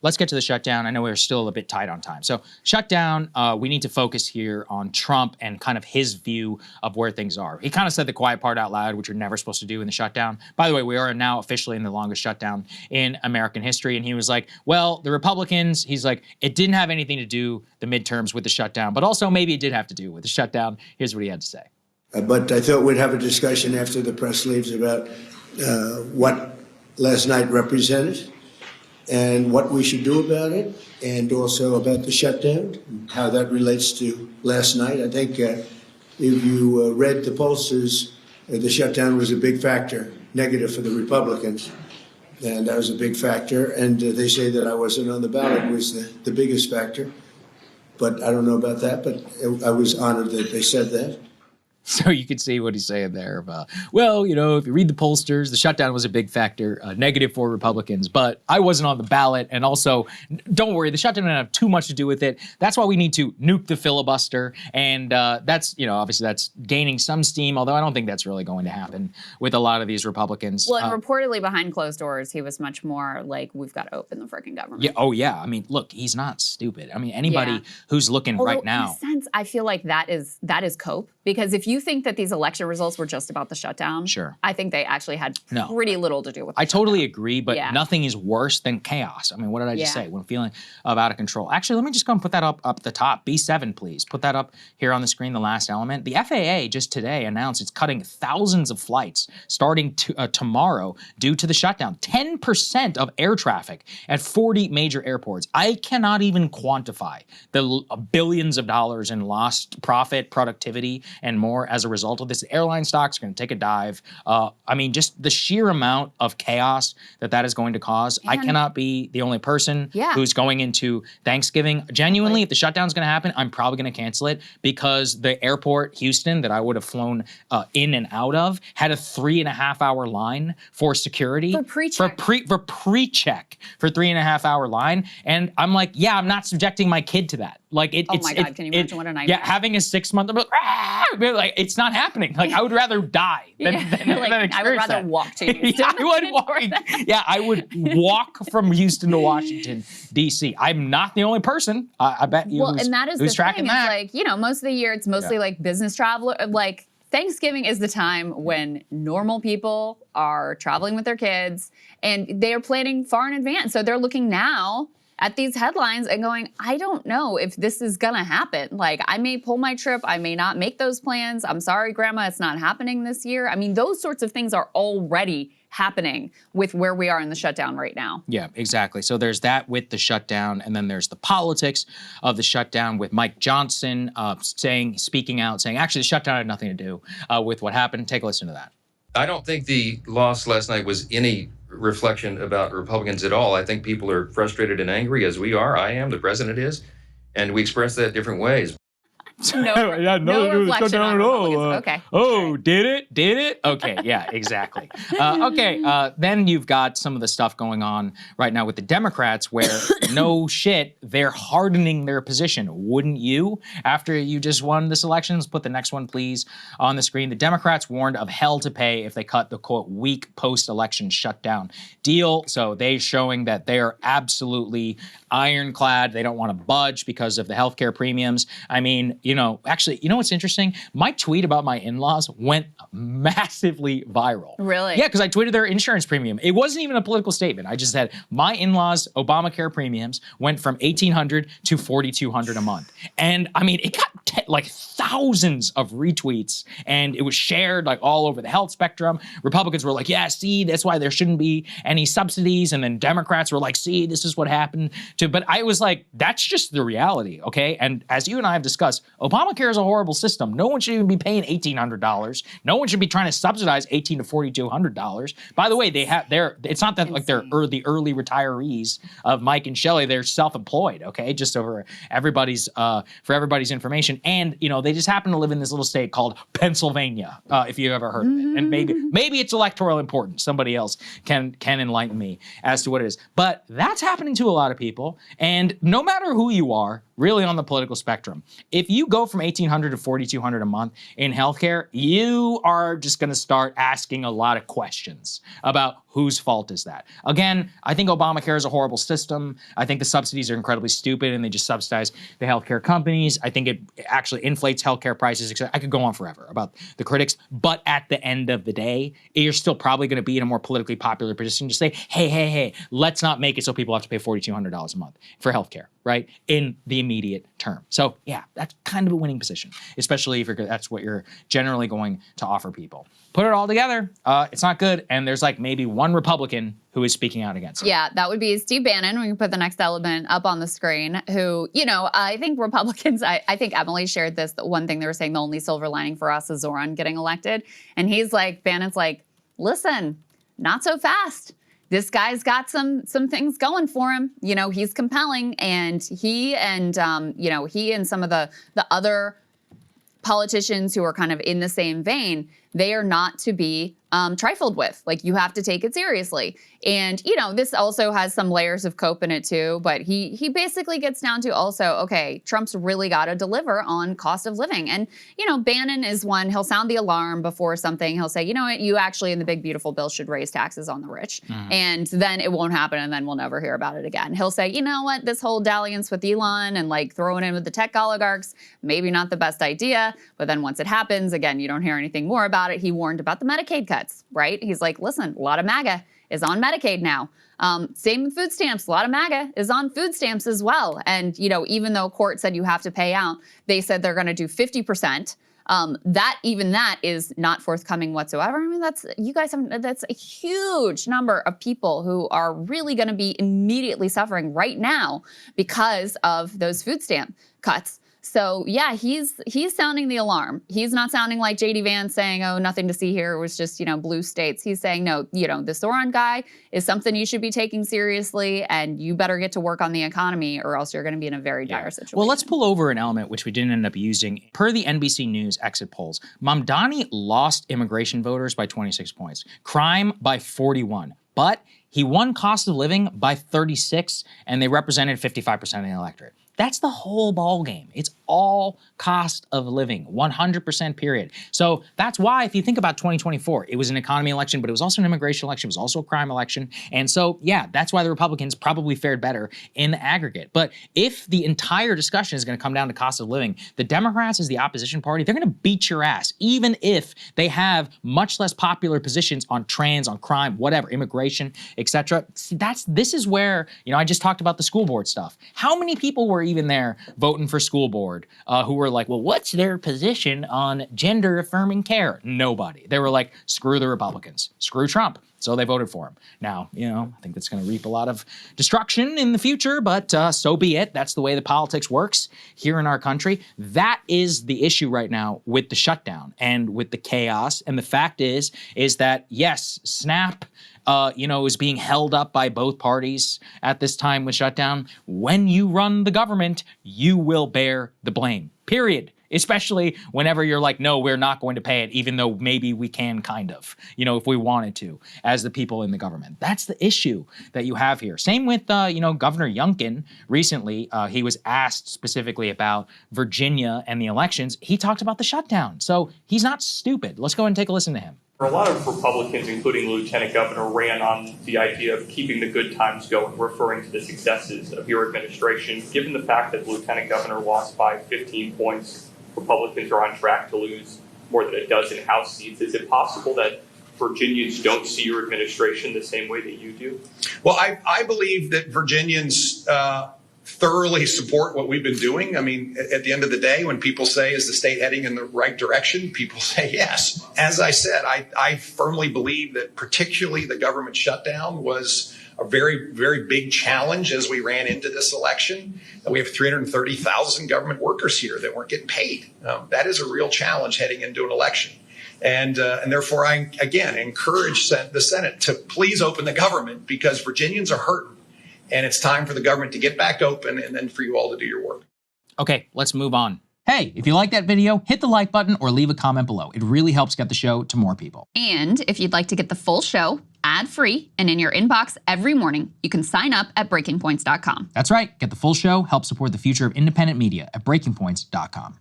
Let's get to the shutdown. I know we're still a bit tight on time. So shutdown, we need to focus here on Trump and kind of his view of where things are. He kind of said the quiet part out loud, which you're never supposed to do in the shutdown. By the way, we are now officially in the longest shutdown in American history. And he was like, well, the Republicans, he's like, it didn't have anything to do, the midterms, with the shutdown, but also maybe it did have to do with the shutdown. Here's what he had to say. But I thought we'd have a discussion after the press leaves about what last night represented and what we should do about it, and also about the shutdown, how that relates to last night. I think if you read the pollsters, the shutdown was a big factor, negative for the Republicans, and that was a big factor. And they say that I wasn't on the ballot was the biggest factor, but I don't know about that, but I was honored that they said that. So you can see what he's saying there. Well, you know, if you read the pollsters, the shutdown was a big factor, negative for Republicans, but I wasn't on the ballot. And also, don't worry, the shutdown didn't have too much to do with it. That's why we need to nuke the filibuster. And that's, you know, obviously that's gaining some steam, although I don't think that's really going to happen with a lot of these Republicans. Well, and reportedly behind closed doors, he was much more like, we've got to open the freaking government. Yeah. Oh, yeah. I mean, look, he's not stupid. I mean, anybody who's looking right now. In a sense, I feel like that is cope. Because if you think that these election results were just about the shutdown, sure, I think they actually had pretty little to do with it. I totally agree, but nothing is worse than chaos. I mean, what did I just say? When feeling out of control. Actually, let me just go and put that up the top. B7, please. Put that up here on the screen, the last element. The FAA just today announced it's cutting thousands of flights starting tomorrow due to the shutdown. 10% of air traffic at 40 major airports. I cannot even quantify the billions of dollars in lost profit, productivity, and more as a result of this. Airline stocks are going to take a dive. I mean, just the sheer amount of chaos that is going to cause. I cannot be the only person who's going into Thanksgiving. Genuinely, if the shutdown's going to happen, I'm probably going to cancel it because the airport, Houston, that I would have flown in and out of had a 3.5-hour line for security. For pre-check. For pre-check for 3.5-hour line. And I'm like, yeah, I'm not subjecting my kid to that. Like oh my God, can you imagine what a nightmare? Yeah, having a 6-month, like it's not happening. Like I would rather die than experience I would rather that. walk to Houston. I would walk from Houston to Washington, D.C. I'm not the only person. I bet you. Well, and that is who's the tracking thing. that. It's like, you know, most of the year it's mostly like business traveler. Like Thanksgiving is the time when normal people are traveling with their kids and they are planning far in advance. So they're looking now at these headlines and going, I don't know if this is gonna happen. Like, I may pull my trip, I may not make those plans. I'm sorry, Grandma, it's not happening this year. I mean, those sorts of things are already happening with where we are in the shutdown right now. Yeah, exactly. So there's that with the shutdown, and then there's the politics of the shutdown with Mike Johnson speaking out, saying, actually, the shutdown had nothing to do with what happened. Take a listen to that. I don't think the loss last night was any reflection about Republicans at all. I think people are frustrated and angry, as we are. I am, the president is, and we express that different ways. No reflection on Republicans. Okay. Oh, did it? Did it? Okay, yeah, exactly. Then you've got some of the stuff going on right now with the Democrats where, no shit, they're hardening their position. Wouldn't you? After you just won this election, let's put the next one, please, on the screen. The Democrats warned of hell to pay if they cut the, quote, weak post-election shutdown deal. So they're showing that they are absolutely ironclad. They don't want to budge because of the healthcare premiums. I mean, you know, actually, you know what's interesting? My tweet about my in-laws went massively viral. Really? Yeah, because I tweeted their insurance premium. It wasn't even a political statement. I just said, my in-laws' Obamacare premiums went from $1,800 to $4,200 a month. And I mean, it got like thousands of retweets and it was shared like all over the health spectrum. Republicans were like, yeah, see, that's why there shouldn't be any subsidies. And then Democrats were like, see, this is what happened to, but I was like, that's just the reality, okay? And as you and I have discussed, Obamacare is a horrible system. No one should even be paying $1,800. No one should be trying to subsidize $1,800 to $4,200. By the way, it's not that like they're the early retirees of Mike and Shelley, they're self-employed, okay? Just over for everybody's information. And, they just happen to live in this little state called Pennsylvania, if you've ever heard of it. And maybe it's electoral importance. Somebody else can enlighten me as to what it is. But that's happening to a lot of people. And no matter who you are, really on the political spectrum, if you go from $1,800 to $4,200 a month in healthcare, you are just going to start asking a lot of questions about whose fault is that. Again, I think Obamacare is a horrible system. I think the subsidies are incredibly stupid and they just subsidize the healthcare companies. I think it actually inflates healthcare prices, etc. I could go on forever about the critics, but at the end of the day, you're still probably going to be in a more politically popular position to say, hey, let's not make it so people have to pay $4,200 a month for healthcare, right? In the immediate term. So yeah, that's kind of a winning position, especially if that's what you're generally going to offer people. Put it all together, it's not good, and there's like maybe one Republican who is speaking out against it. Yeah, that would be Steve Bannon. We can put the next element up on the screen, who, I think Republicans, I think Emily shared this, the one thing they were saying, the only silver lining for us is Zoran getting elected. And Bannon's like, listen, not so fast. This guy's got some things going for him. He's compelling, and he and some of the other politicians who are kind of in the same vein, they are not to be trifled with. Like, you have to take it seriously. And, this also has some layers of cope in it too, but he basically gets down to also, okay, Trump's really got to deliver on cost of living. And, Bannon is one, he'll sound the alarm before something. He'll say, you know what, you actually in the big beautiful bill should raise taxes on the rich. And then it won't happen, and then we'll never hear about it again. He'll say, you know what, this whole dalliance with Elon and like throwing in with the tech oligarchs, maybe not the best idea. But then once it happens, again, you don't hear anything more about it. He warned about the Medicaid cuts, right? He's like, listen, a lot of MAGA is on Medicaid now. Same with food stamps. A lot of MAGA is on food stamps as well. And, even though court said you have to pay out, they said they're going to do 50%. That is not forthcoming whatsoever. I mean, that's a huge number of people who are really going to be immediately suffering right now because of those food stamp cuts. So yeah, he's sounding the alarm. He's not sounding like J.D. Vance saying, oh, nothing to see here. It was just, blue states. He's saying, no, the Zoran guy is something you should be taking seriously, and you better get to work on the economy or else you're going to be in a very dire situation. Well, let's pull over an element which we didn't end up using. Per the NBC News exit polls, Mamdani lost immigration voters by 26 points, crime by 41. But he won cost of living by 36, and they represented 55% of the electorate. That's the whole ball game. It's all cost of living, 100% period. So that's why, if you think about 2024, it was an economy election, but it was also an immigration election. It was also a crime election. And so, yeah, that's why the Republicans probably fared better in the aggregate. But if the entire discussion is going to come down to cost of living, the Democrats, as the opposition party, they're going to beat your ass, even if they have much less popular positions on trans, on crime, whatever, immigration, etc. This is where, I just talked about the school board stuff. How many people were even there voting for school board who were like, well, what's their position on gender affirming care? Nobody. They were like, screw the Republicans, screw Trump. So they voted for him. Now, I think that's going to reap a lot of destruction in the future, but so be it. That's the way the politics works here in our country. That is the issue right now with the shutdown and with the chaos. And the fact is that, yes, SNAP is being held up by both parties at this time with shutdown. When you run the government, you will bear the blame, period. Especially whenever you're like, no, we're not going to pay it, even though maybe we can kind of, if we wanted to, as the people in the government. That's the issue that you have here. Same with, Governor Youngkin recently. He was asked specifically about Virginia and the elections. He talked about the shutdown. So he's not stupid. Let's go ahead and take a listen to him. A lot of Republicans, including the Lieutenant Governor, ran on the idea of keeping the good times going, referring to the successes of your administration. Given the fact that the Lieutenant Governor lost by 15 points, Republicans are on track to lose more than a dozen House seats. Is it possible that Virginians don't see your administration the same way that you do? Well, I believe that Virginians thoroughly support what we've been doing. I mean, at the end of the day, when people say, is the state heading in the right direction? People say yes. As I said, I firmly believe that particularly the government shutdown was a very, very big challenge as we ran into this election. We have 330,000 government workers here that weren't getting paid. That is a real challenge heading into an election. And therefore, I, again, encourage the Senate to please open the government, because Virginians are hurting. And it's time for the government to get back open and then for you all to do your work. Okay, let's move on. Hey, if you like that video, hit the like button or leave a comment below. It really helps get the show to more people. And if you'd like to get the full show ad-free and in your inbox every morning, you can sign up at breakingpoints.com. That's right. Get the full show, help support the future of independent media at breakingpoints.com.